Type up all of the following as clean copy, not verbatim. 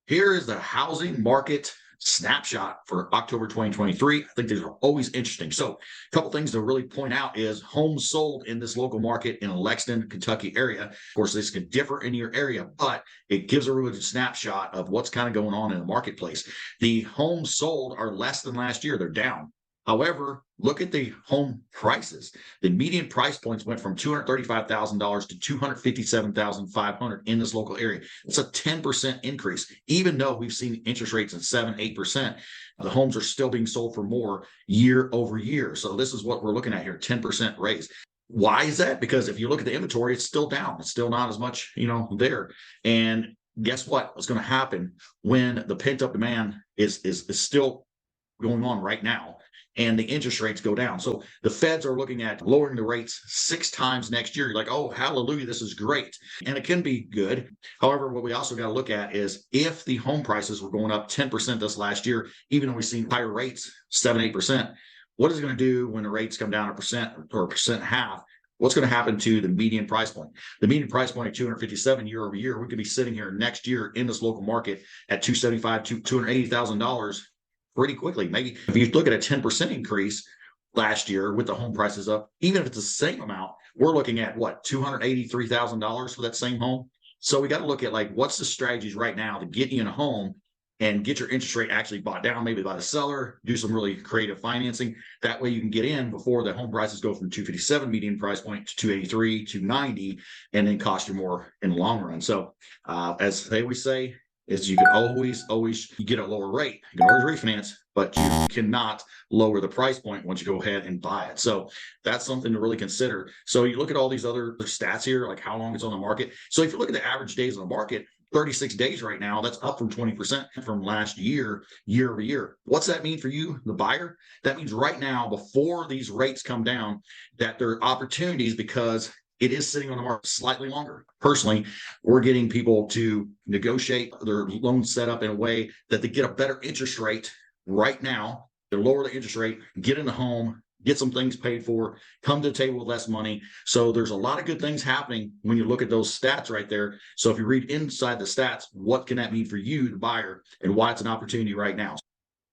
Here is the housing market snapshot for October 2023. I think these are always interesting. So, a couple things to really point out is homes sold in this local market in the Lexington, Kentucky area. Of course, this can differ in your area, but it gives a really good snapshot of what's kind of going on in the marketplace. The homes sold are less than last year, they're down. However, look at the home prices. The median price points went from $235,000 to $257,500 in this local area. It's a 10% increase. Even though we've seen interest rates at 7, 8%, the homes are still being sold for more year over year. So this is what we're looking at here, 10% raise. Why is that? Because if you look at the inventory, it's still down. It's still not as much, there. And guess what's going to happen when the pent up demand is still going on right now and the interest rates go down. So the feds are looking at lowering the rates 6 times next year. You're like, oh, hallelujah, this is great. And it can be good. However, what we also got to look at is if the home prices were going up 10% this last year, even though we've seen higher rates, 7, 8%, what is it going to do when the rates come down 1% or 1.5%? What's going to happen to the median price point? The median price point at 257 year over year, we could be sitting here next year in this local market at $275,000 to $280,000 pretty quickly. Maybe if you look at a 10% increase last year with the home prices up, even if it's the same amount, we're looking at what, $283,000 for that same home. So we got to look at like what's the strategies right now to get you in a home and get your interest rate actually bought down, maybe by the seller, do some really creative financing. That way you can get in before the home prices go from 257 median price point to 283, 290, and then cost you more in the long run. So as they always say, is you can always get a lower rate. You can always refinance, but you cannot lower the price point once you go ahead and buy it. So that's something to really consider. So you look at all these other stats here, like how long it's on the market. So if you look at the average days on the market, 36 days right now, that's up from 20% from last year, year over year. What's that mean for you, the buyer? That means right now, before these rates come down, that there are opportunities because it is sitting on the market slightly longer. Personally, we're getting people to negotiate their loan set up in a way that they get a better interest rate right now. They lower the interest rate, get in the home, get some things paid for, come to the table with less money. So there's a lot of good things happening when you look at those stats right there. So if you read inside the stats, what can that mean for you, the buyer, and why it's an opportunity right now?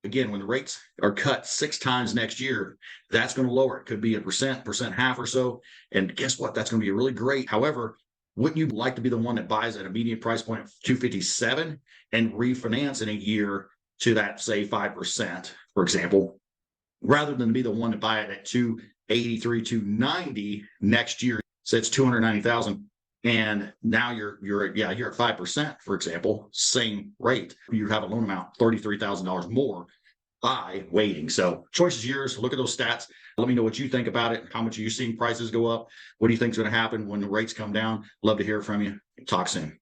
Again, when the rates are cut 6 times next year, that's going to lower. It could be 1%, half or so. And guess what? That's going to be really great. However, wouldn't you like to be the one that buys at a median price point of 257 and refinance in a year to that, say, 5%, for example, rather than be the one to buy it at 283, 290 next year? So it's 290,000. And now you're at 5%, for example, same rate. You have a loan amount $33,000 more by waiting. So choice is yours. Look at those stats. Let me know what you think about it. How much are you seeing prices go up? What do you think is going to happen when the rates come down? Love to hear from you. Talk soon.